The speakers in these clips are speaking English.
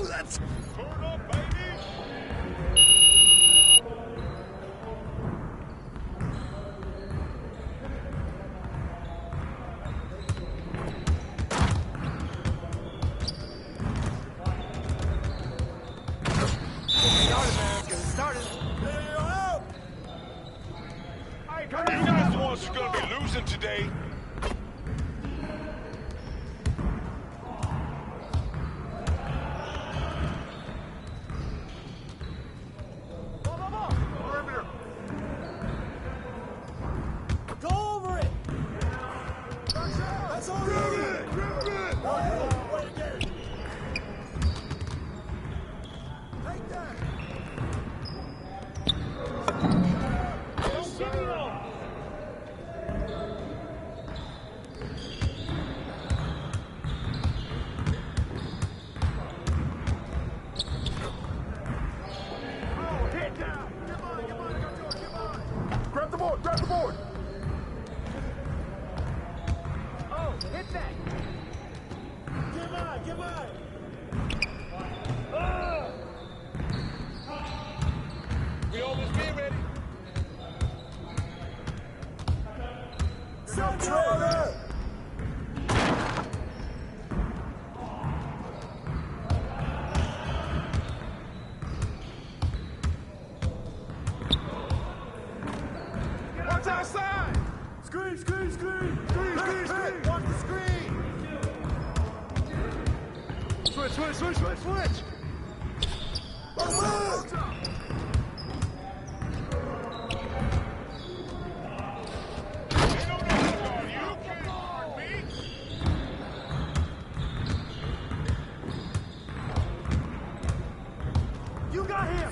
That's... Turn up, baby! You guys the ones who are gonna be losing today. Grab the board! Oh, hit that! Get mine! We almost be ready. Trailer! What's outside? Screen! Watch the screen! Switch! You got him!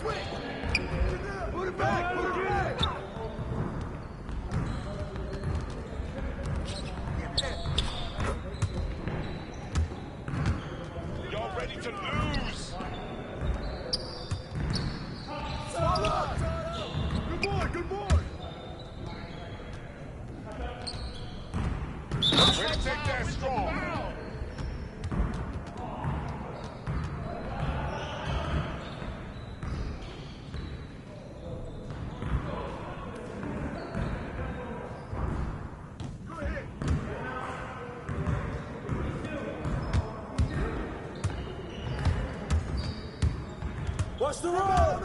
Put it back! Y'all ready to lose? Good boy! Way to take that strong. Watch the road!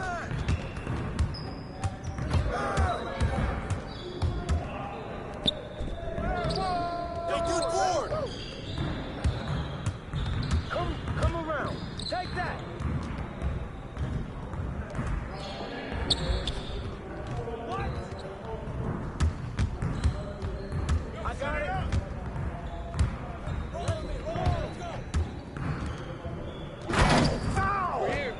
Hey, good board! Come around. Take that. What? I got it. Foul! Here.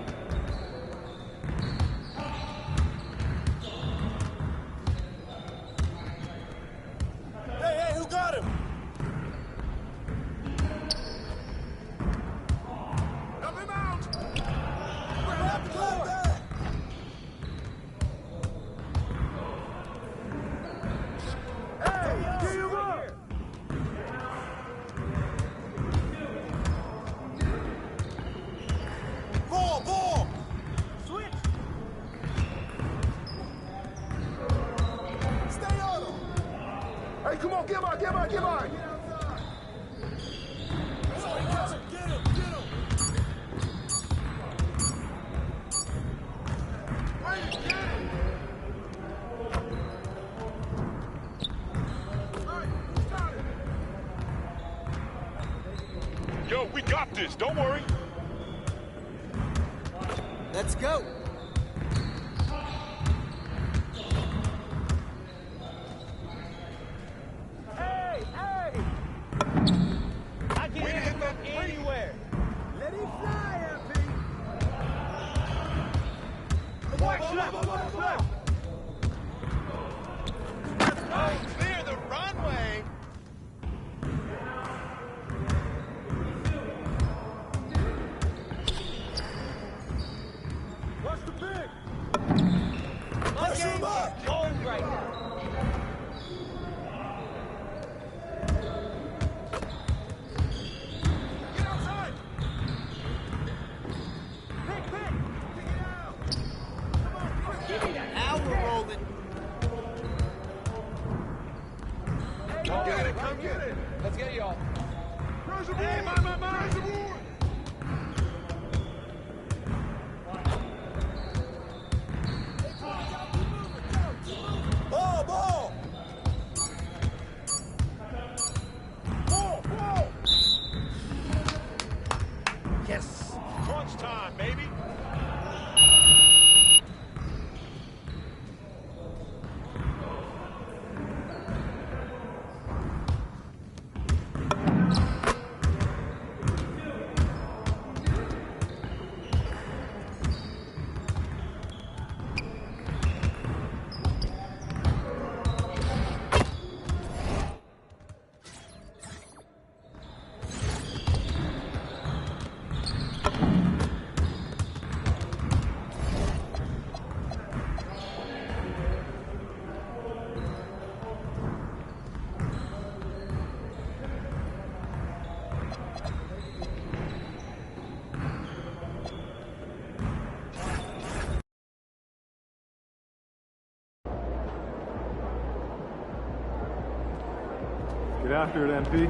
Yo, we got this. Don't worry. Let's go. Hey, hey! I can hit him from anywhere. Let him fly, MP. Watch left, watch left. Clear the runway. Watch the pig. Pressure him up. Gold right now. Get outside. Pick, pick. Pick it out. Give me that. Now we're rolling. Come get it. Come get it. Let's get y'all. Pressure board. Hey, my. Pressure board. Ball, ball. Ball, ball. Yes. Crunch time, baby. Get after it, MP.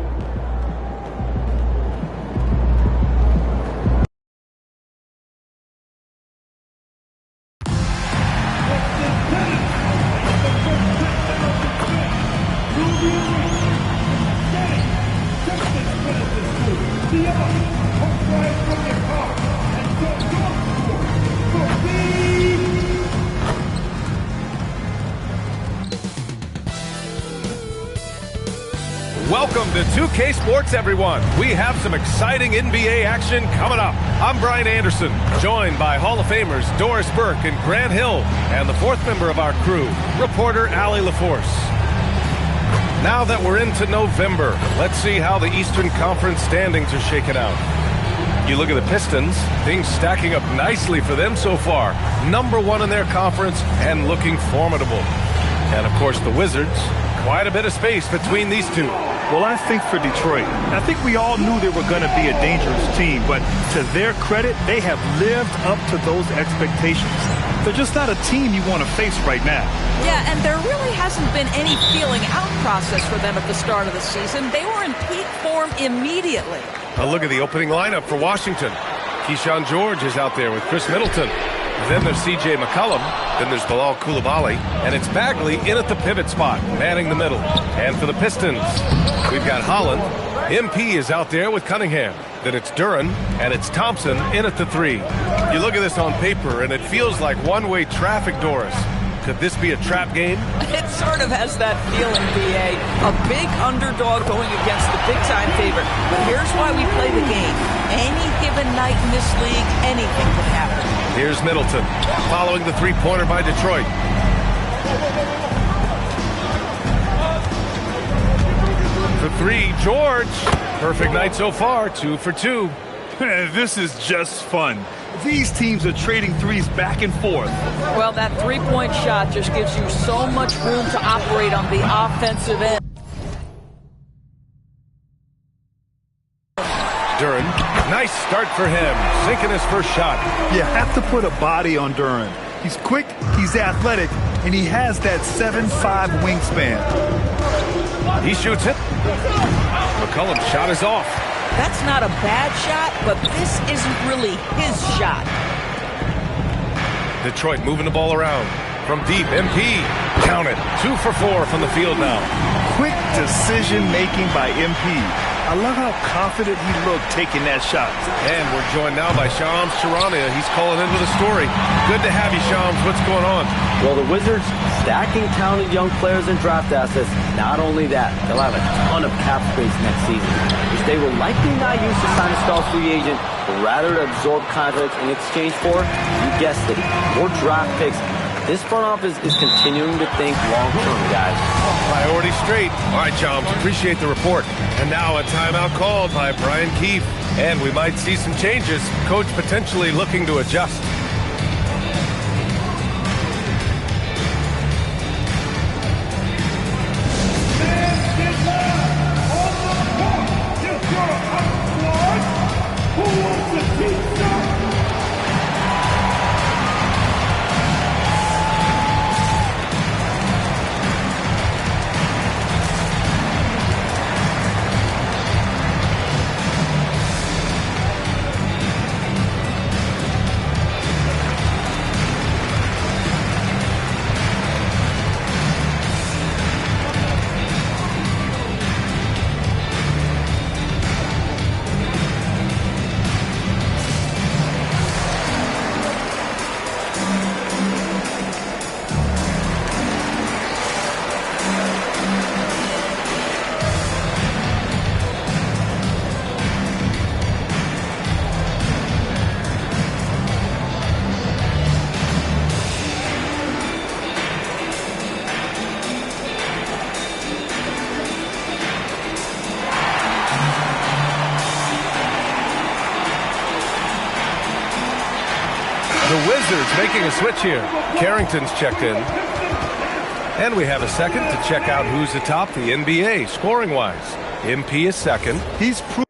Welcome to 2K Sports, everyone. We have some exciting NBA action coming up. I'm Brian Anderson, joined by Hall of Famers Doris Burke and Grant Hill, and the fourth member of our crew, reporter Allie LaForce. Now that we're into November, let's see how the Eastern Conference standings are shaking out. You look at the Pistons, things stacking up nicely for them so far. #1 in their conference and looking formidable. And of course the Wizards, quite a bit of space between these two. Well, I think for Detroit, I think we all knew they were going to be a dangerous team, but to their credit, they have lived up to those expectations. They're just not a team you want to face right now. Yeah, and there really hasn't been any feeling out process for them at the start of the season. They were in peak form immediately. A look at the opening lineup for Washington. Keyshawn George is out there with Chris Middleton. Then there's C.J. McCollum. Then there's Bilal Coulibaly. And it's Bagley in at the pivot spot, manning the middle. And for the Pistons, we've got Holland. MP is out there with Cunningham. Then it's Duran, and it's Thompson in at the 3. You look at this on paper, and it feels like one-way traffic, Doris. Could this be a trap game? It sort of has that feeling, B.A. A big underdog going against the big-time favorite. But here's why we play the game. Any given night in this league, anything can happen. Here's Middleton, following the three-pointer by Detroit. For 3, George. Perfect night so far, 2 for 2. This is just fun. These teams are trading threes back and forth. Well, that three-point shot just gives you so much room to operate on the offensive end. Duran, nice start for him, sinking his first shot. You have to put a body on Duran. He's quick, he's athletic, and he has that 7'5" wingspan. He shoots it. McCollum's shot is off. That's not a bad shot, but this isn't really his shot. Detroit moving the ball around. From deep, MP. Count it. 2 for 4 from the field now. Quick decision-making by MP. I love how confident he looked taking that shot. And we're joined now by Shams Charania. He's calling in with a story. Good to have you, Shams. What's going on? Well, the Wizards stacking talented young players and draft assets. Not only that, they'll have a ton of cap space next season, which they will likely not use to sign a star free agent, but rather to absorb contracts in exchange for, you guessed it, more draft picks. This front office is continuing to think long-term, guys. Priority straight. All right, Shams, appreciate the report. And now a timeout called by Brian Keefe. And we might see some changes. Coach potentially looking to adjust. The Wizards making a switch here. Carrington's checked in. And we have a second to check out who's atop the NBA scoring-wise. MP is second. He's proven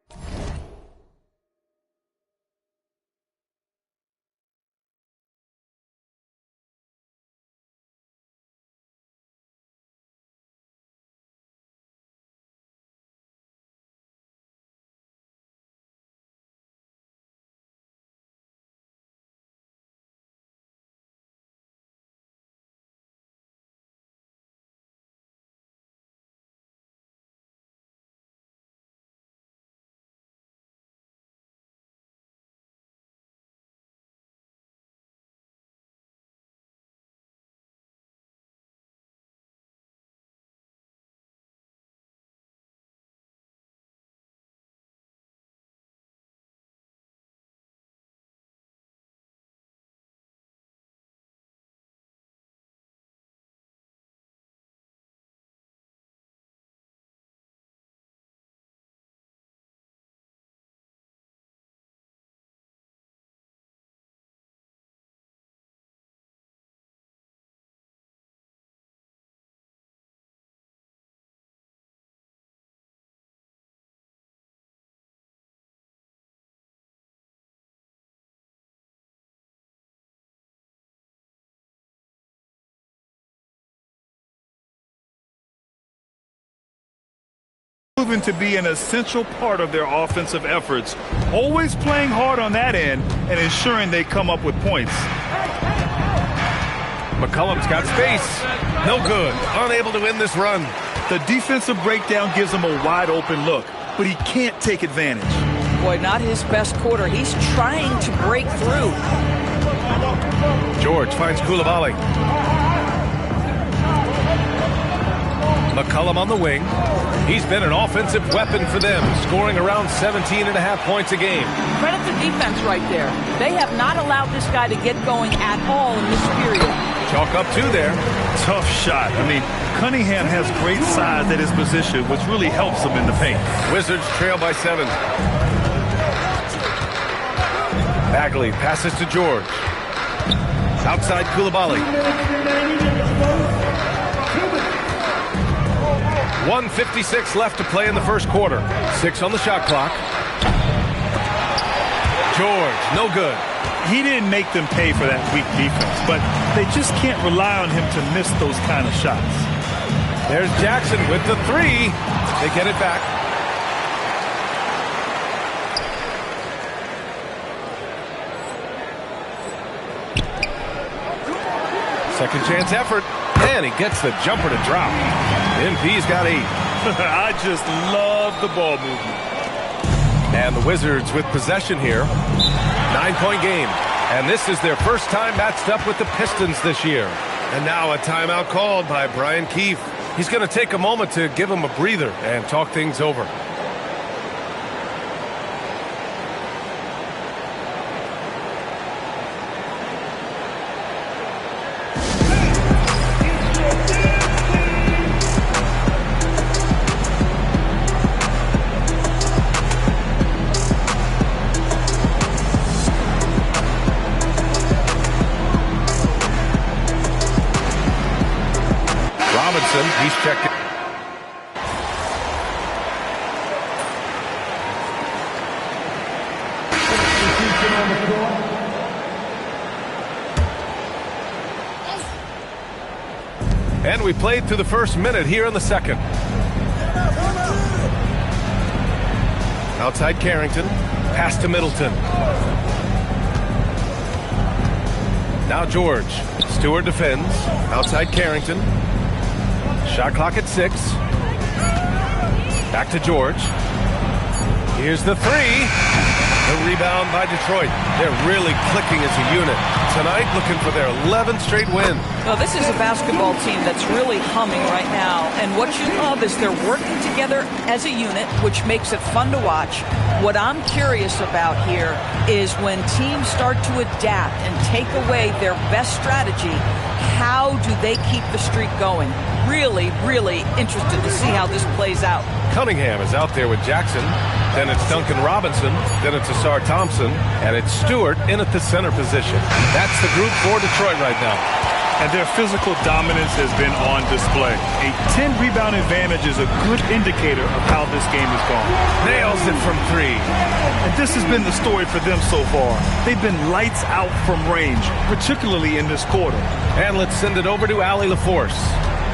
to be an essential part of their offensive efforts, always playing hard on that end and ensuring they come up with points. McCollum's got space. No good. Unable to win this run. The defensive breakdown gives him a wide open look, but he can't take advantage. Boy, not his best quarter. He's trying to break through. George finds Koulibaly. McCollum on the wing. He's been an offensive weapon for them, scoring around 17.5 points a game. Credit the defense right there. They have not allowed this guy to get going at all in this period. Chalk up two there. Tough shot. I mean, Cunningham has great size at his position, which really helps him in the paint. Wizards trail by 7. Bagley passes to George. Outside Koulibaly. 1:56 left to play in the first quarter. 6 on the shot clock. George, no good. He didn't make them pay for that weak defense, but they just can't rely on him to miss those kind of shots. There's Jackson with the 3. They get it back. Second chance effort, and he gets the jumper to drop. MP's got 8. I just love the ball movement. And the Wizards with possession here. 9-point game. And this is their first time matched up with the Pistons this year. And now a timeout called by Brian Keefe. He's going to take a moment to give him a breather and talk things over. He's checking. And we played through the first minute here in the second. Outside Carrington, pass to Middleton. Now George. Stewart defends. Outside Carrington. Shot clock at 6. Back to George. Here's the three. The rebound by Detroit. They're really clicking as a unit. Tonight, looking for their 11th straight win. Well, this is a basketball team that's really humming right now. And what you love is they're working together as a unit, which makes it fun to watch. What I'm curious about here is when teams start to adapt and take away their best strategy, how do they keep the streak going? Really, really interested to see how this plays out. Cunningham is out there with Jackson. Then it's Duncan Robinson. Then it's Asar Thompson. And it's Stewart in at the center position. That's the group for Detroit right now. And their physical dominance has been on display. A 10-rebound advantage is a good indicator of how this game is going. Nails it from 3. And this has been the story for them so far. They've been lights out from range, particularly in this quarter. And let's send it over to Allie LaForce.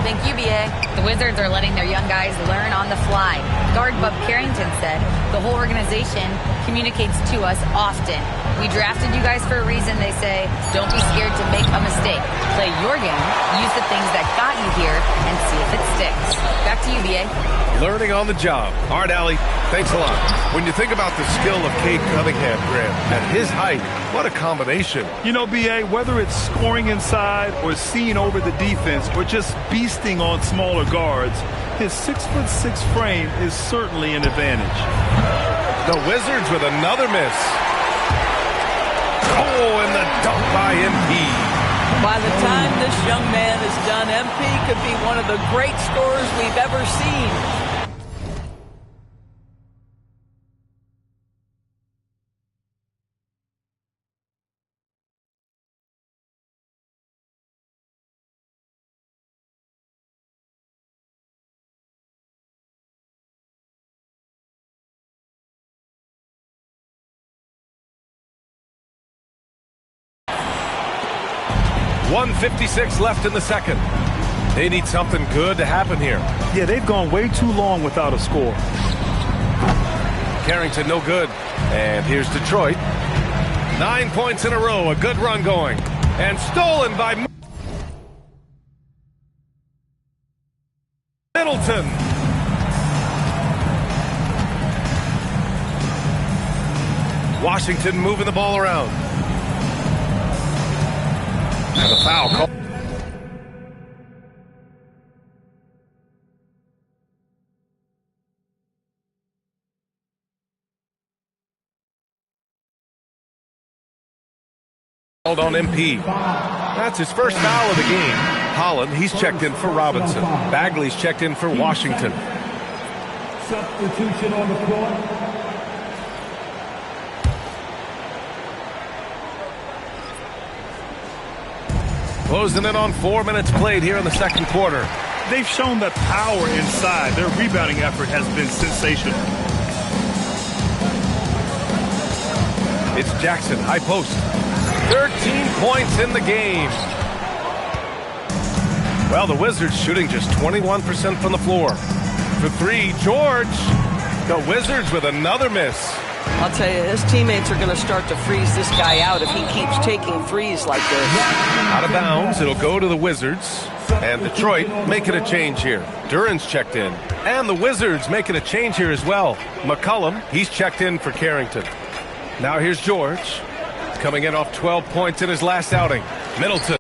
Thank you, BA. The Wizards are letting their young guys learn on the fly. Guard Bub Carrington said, the whole organization communicates to us often. We drafted you guys for a reason, they say. Don't be scared to make a mistake. Play your game, use the things that got you here, and see if it sticks. Back to you, BA. Learning on the job. All right, Allie, thanks a lot. When you think about the skill of Cade Cunningham, Grant, at his height, what a combination. You know, BA, whether it's scoring inside or seeing over the defense or just beasting on smaller guards, his 6'6" frame is certainly an advantage. The Wizards with another miss. Oh, and the dunk by MP. By the time this young man is done, MP could be one of the great scorers we've ever seen. .156 left in the second. They need something good to happen here. Yeah, they've gone way too long without a score. Carrington no good. And here's Detroit. 9 points in a row. A good run going. And stolen by Middleton. Washington moving the ball around. And the foul call. Called on MP. That's his first foul of the game. Holland, he's checked in for Robinson. Bagley's checked in for Washington. Substitution on the court. Closing in on 4 minutes played here in the second quarter. They've shown that power inside. Their rebounding effort has been sensational. It's Jackson, high post. 13 points in the game. Well, the Wizards shooting just 21% from the floor. For 3, George. The Wizards with another miss. I'll tell you, his teammates are going to start to freeze this guy out if he keeps taking threes like this. Out of bounds, it'll go to the Wizards. And Detroit making a change here. Duran's checked in. And the Wizards making a change here as well. McCollum, he's checked in for Carrington. Now here's George. Coming in off 12 points in his last outing. Middleton.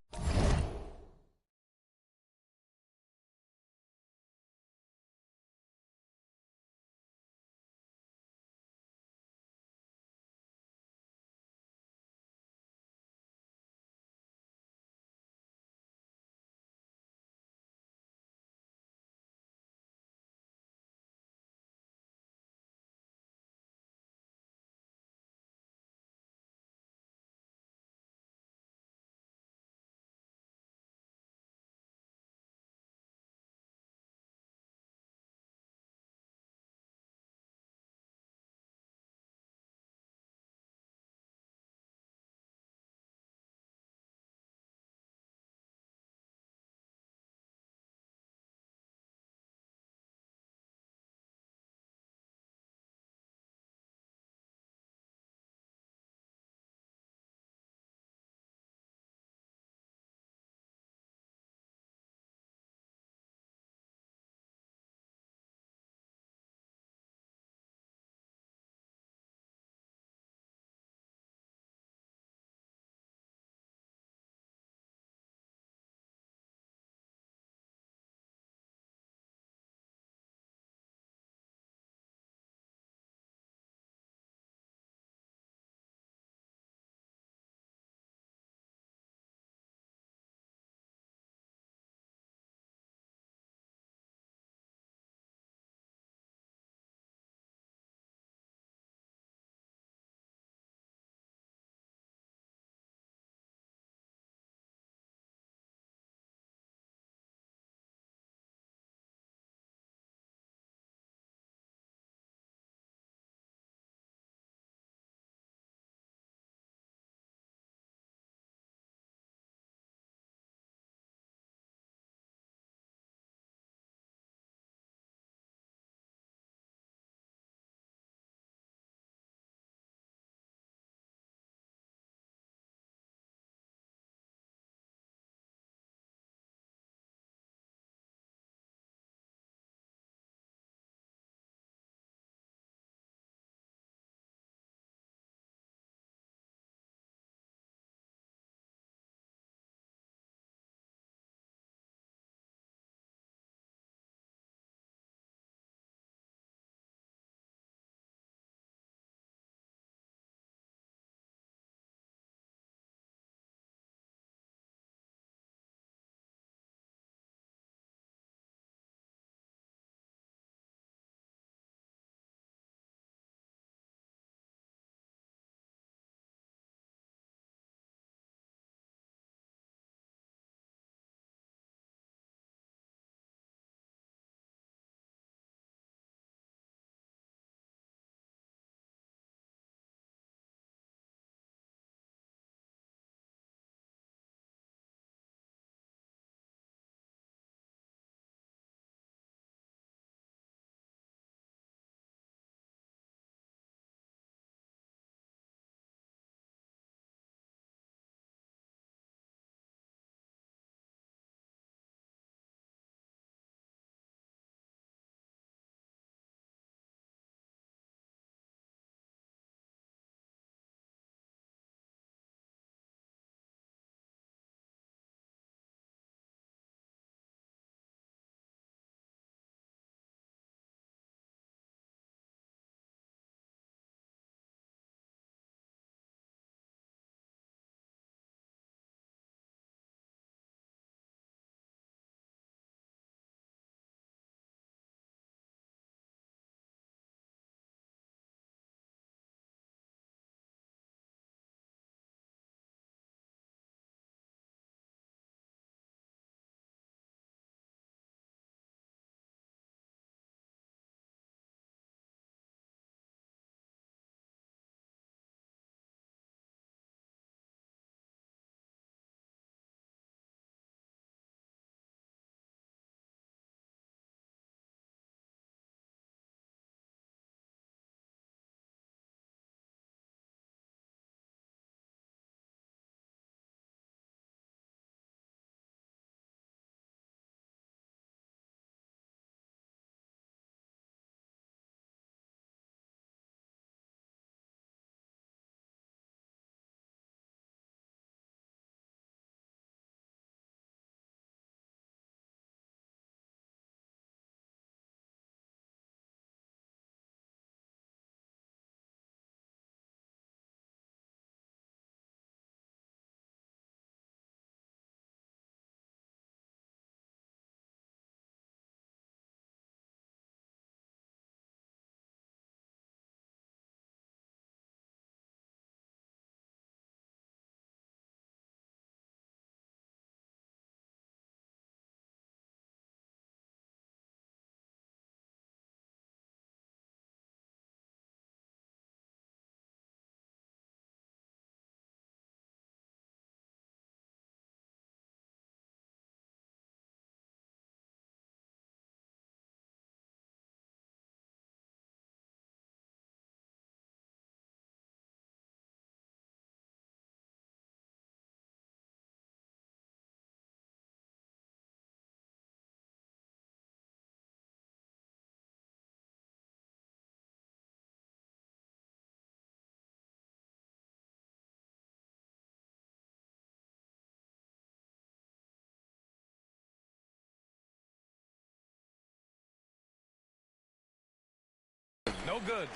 No good.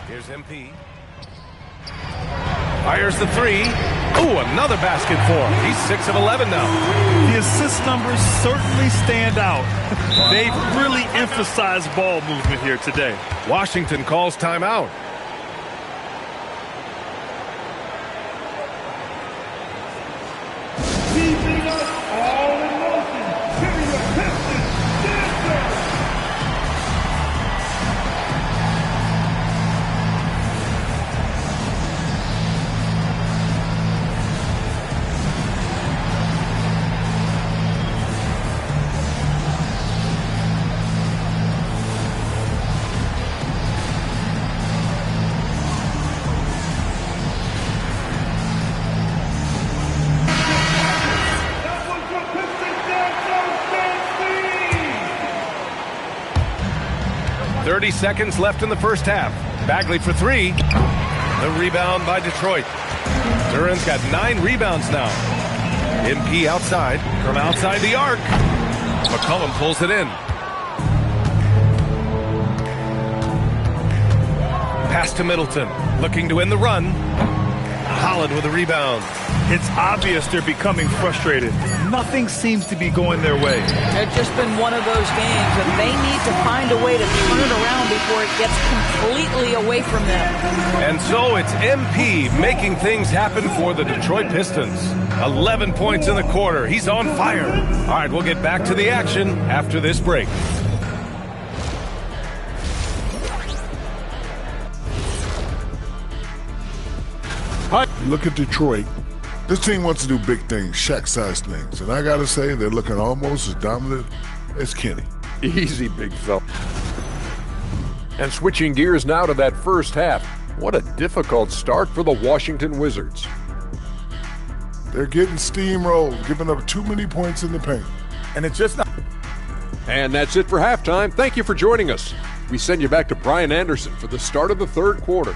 Here's MP. Fires the three. Ooh, another basket for him. He's 6 of 11 now. The assist numbers certainly stand out. They've really emphasized ball movement here today. Washington calls timeout. Keeping us all in motion. Give me your Pistons. Dancer. 30 seconds left in the first half. Bagley for three. The rebound by Detroit. Duran's got 9 rebounds now. MP outside. From outside the arc. McCollum pulls it in. Pass to Middleton. Looking to win the run. Holland with a rebound. It's obvious they're becoming frustrated. Nothing seems to be going their way. It's just been one of those games, and they need to find a way to turn it around before it gets completely away from them. And so it's MP making things happen for the Detroit Pistons. 11 points in the quarter. He's on fire. All right, we'll get back to the action after this break. Look at Detroit. This team wants to do big things, Shaq-sized things. And I got to say, they're looking almost as dominant as Kenny. Easy, big fella. And switching gears now to that first half. What a difficult start for the Washington Wizards. They're getting steamrolled, giving up too many points in the paint. And it's just not. And that's it for halftime. Thank you for joining us. We send you back to Brian Anderson for the start of the third quarter.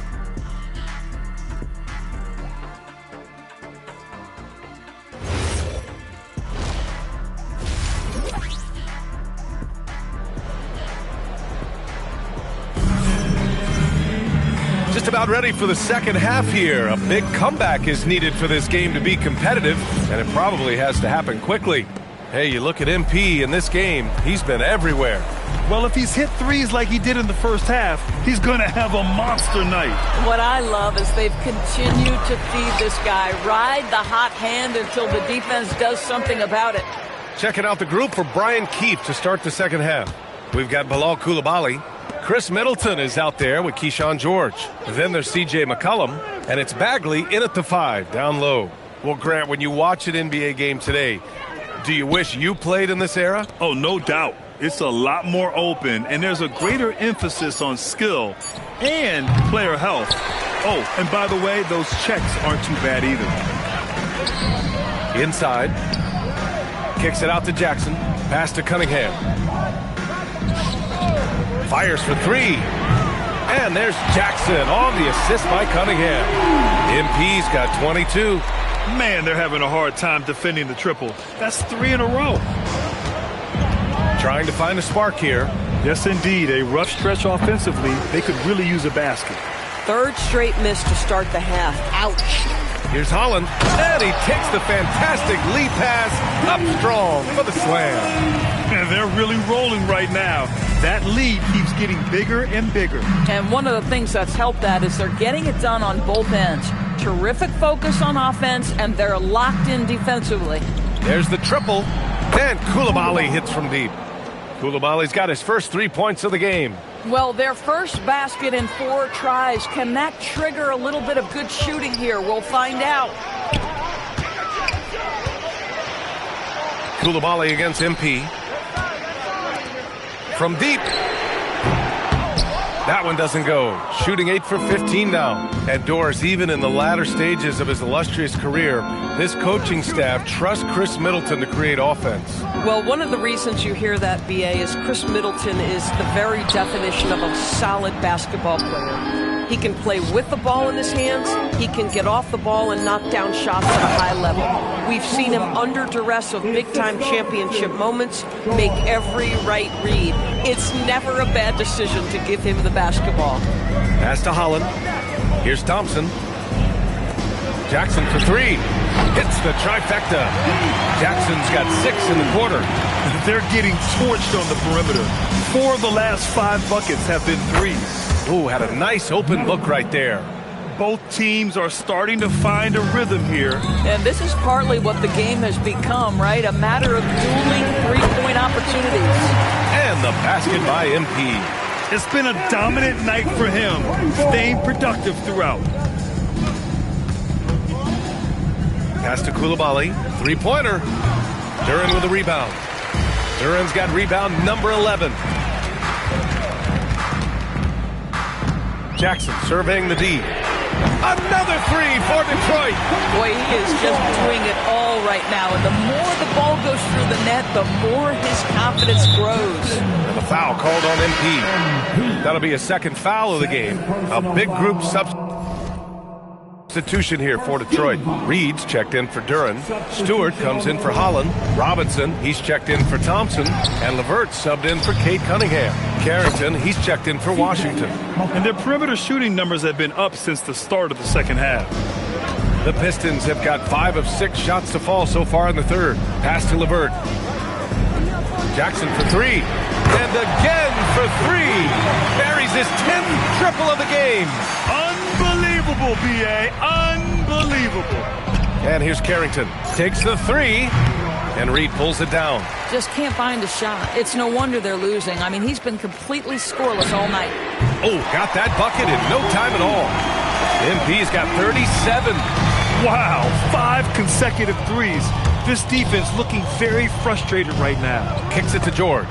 Just about ready for the second half here. A big comeback is needed for this game to be competitive, and it probably has to happen quickly. Hey, you look at MP in this game, he's been everywhere. Well, if he's hit threes like he did in the first half, he's going to have a monster night. What I love is they've continued to feed this guy, ride the hot hand until the defense does something about it. Checking out the group for Brian Keefe to start the second half. We've got Bilal Coulibaly. Chris Middleton is out there with Keyshawn George. Then there's C.J. McCollum, and it's Bagley in at the 5, down low. Well, Grant, when you watch an NBA game today, do you wish you played in this era? Oh, no doubt. It's a lot more open, and there's a greater emphasis on skill and player health. Oh, and by the way, those checks aren't too bad either. Inside. Kicks it out to Jackson. Pass to Cunningham. Fires for three. And there's Jackson on the assist by Cunningham. MP's got 22. Man, they're having a hard time defending the triple. That's 3 in a row. Trying to find a spark here. Yes, indeed. A rough stretch offensively. They could really use a basket. Third straight miss to start the half. Ouch. Here's Holland, and he takes the fantastic lead pass up strong for the slam. And they're really rolling right now. That lead keeps getting bigger and bigger. And one of the things that's helped that is they're getting it done on both ends. Terrific focus on offense, and they're locked in defensively. There's the triple, and Coulibaly hits from deep. Coulibaly's got his first 3 points of the game. Well, their first basket in 4 tries. Can that trigger a little bit of good shooting here? We'll find out. Coulibaly against MP. From deep. That one doesn't go. Shooting 8 for 15 now. And Doris, even in the latter stages of his illustrious career, this coaching staff trusts Chris Middleton to create offense. Well, one of the reasons you hear that, BA, is Chris Middleton is the very definition of a solid basketball player. He can play with the ball in his hands. He can get off the ball and knock down shots at a high level. We've seen him under duress of big-time championship moments make every right read. It's never a bad decision to give him the basketball. Pass to Holland. Here's Thompson. Jackson for three. Hits the trifecta. Jackson's got 6 in the quarter. They're getting torched on the perimeter. 4 of the last 5 buckets have been threes. Ooh, had a nice open look right there. Both teams are starting to find a rhythm here. And this is partly what the game has become, right? A matter of dueling three-point opportunities. And the basket by MP. It's been a dominant night for him, staying productive throughout. Pass to Coulibaly. Three-pointer. Duren with a rebound. Duren's got rebound number 11. Jackson surveying the D. Another three for Detroit. Boy, he is just doing it all right now. And the more the ball goes through the net, the more his confidence grows. And a foul called on MP. That'll be a second foul of the game. A big group substitution here for Detroit. Reed's checked in for Duren. Stewart comes in for Holland. Robinson, he's checked in for Thompson. And LeVert subbed in for Cade Cunningham. Carrington, he's checked in for Washington. And their perimeter shooting numbers have been up since the start of the second half. The Pistons have got 5 of 6 shots to fall so far in the third. Pass to LeVert. Jackson for three. And again for three. Buries his 10th triple of the game. Unbelievable, B.A. Unbelievable. And here's Carrington. Takes the three. And Reed pulls it down. Just can't find a shot. It's no wonder they're losing. I mean, he's been completely scoreless all night. Oh, got that bucket in no time at all. MP's got 37. Wow, 5 consecutive threes. This defense looking very frustrated right now. Kicks it to George.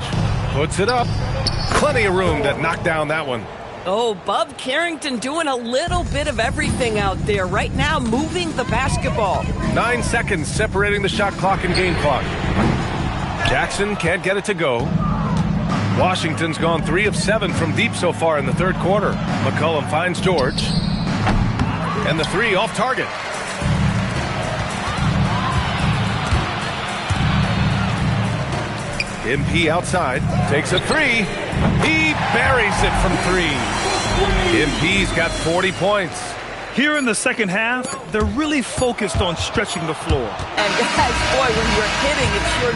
Puts it up. Plenty of room to knock down that one. Oh, Bub Carrington doing a little bit of everything out there right now, moving the basketball. 9 seconds separating the shot clock and game clock. Jackson can't get it to go. Washington's gone 3 of 7 from deep so far in the third quarter. McCollum finds George. And the three off target. MP outside, takes a three. He buries it from 3. MP's got 40 points. Here in the second half, they're really focused on stretching the floor. And guys, boy, when you're hitting, it sure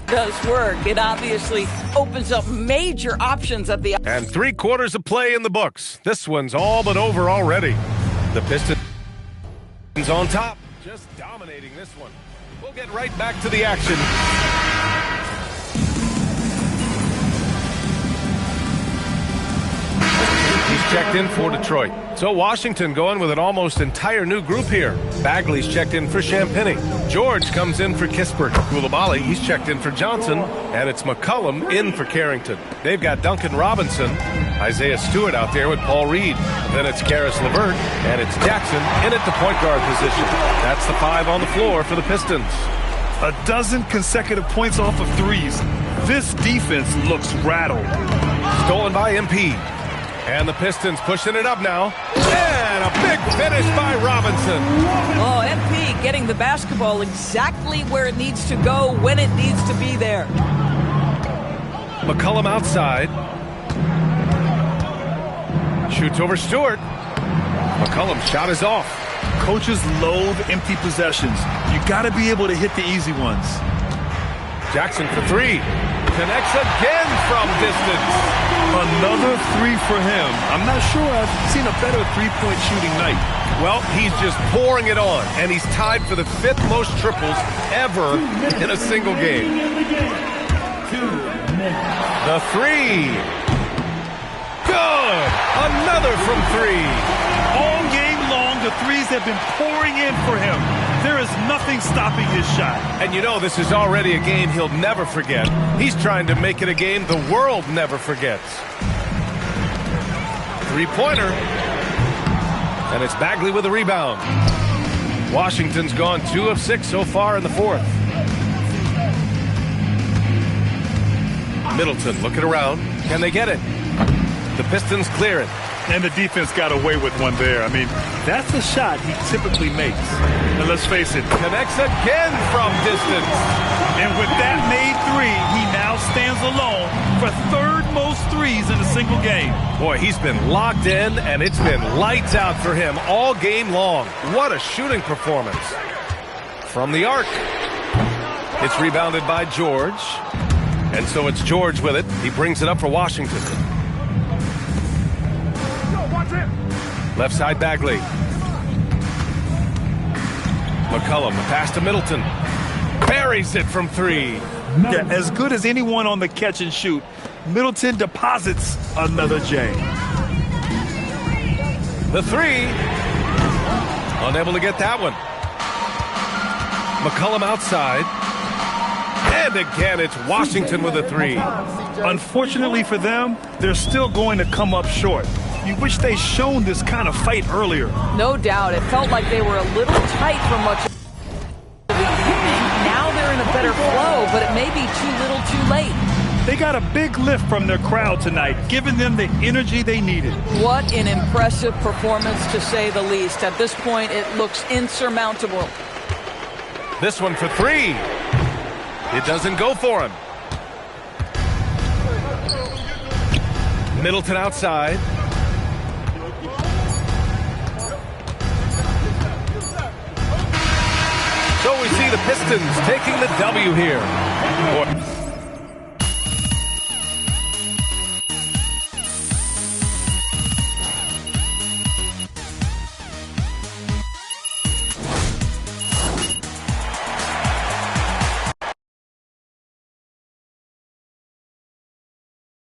does work. It obviously opens up major options at the... And 3 quarters of play in the books. This one's all but over already. The Pistons on top, just dominating this one. We'll get right back to the action. He's checked in for Detroit. So Washington going with an almost entire new group here. Bagley's checked in for Champagny. George comes in for Kispert. Coulibaly, he's checked in for Johnson. And it's McCollum in for Carrington. They've got Duncan Robinson, Isaiah Stewart out there with Paul Reed. Then it's Karis LeVert, and it's Jackson in at the point guard position. That's the 5 on the floor for the Pistons. A dozen consecutive points off of threes. This defense looks rattled. Stolen by MP. And the Pistons pushing it up now. And a big finish by Robinson. Oh, MP getting the basketball exactly where it needs to go when it needs to be there. McCollum outside. Shoots over Stewart. McCollum's shot is off. Coaches loathe empty possessions. You got to be able to hit the easy ones. Jackson for 3. Connects again from distance. Another 3 for him. I'm not sure I've seen a better three-point shooting night. Well, he's just pouring it on, and he's tied for the 5th most triples ever in a single game. The 3. Good. Another from 3. All game long, the threes have been pouring in for him. There is nothing stopping his shot. And you know this is already a game he'll never forget. He's trying to make it a game the world never forgets. 3-pointer. And it's Bagley with a rebound. Washington's gone 2 of 6 so far in the fourth. Middleton looking around. Can they get it? The Pistons clear it. And the defense got away with one there. I mean, that's a shot he typically makes. And let's face it. Connects again from distance. And with that made three, he now stands alone for third most threes in a single game. Boy, he's been locked in, and it's been lights out for him all game long. What a shooting performance. From the arc. It's rebounded by George. And so it's George with it. He brings it up for Washington. Left side Bagley. McCollum, the pass to Middleton. Buries it from three. Yeah, as good as anyone on the catch and shoot, Middleton deposits another J. The three. Unable to get that one. McCollum outside. And again, it's Washington with a three. Unfortunately for them, they're still going to come up short. You wish they'd shown this kind of fight earlier. No doubt. It felt like they were a little tight for much of the evening. Now they're in a better flow, but it may be too little too late. They got a big lift from their crowd tonight, giving them the energy they needed. What an impressive performance, to say the least. At this point, it looks insurmountable. This one for three. It doesn't go for him. Middleton outside. So we see the Pistons taking the W here.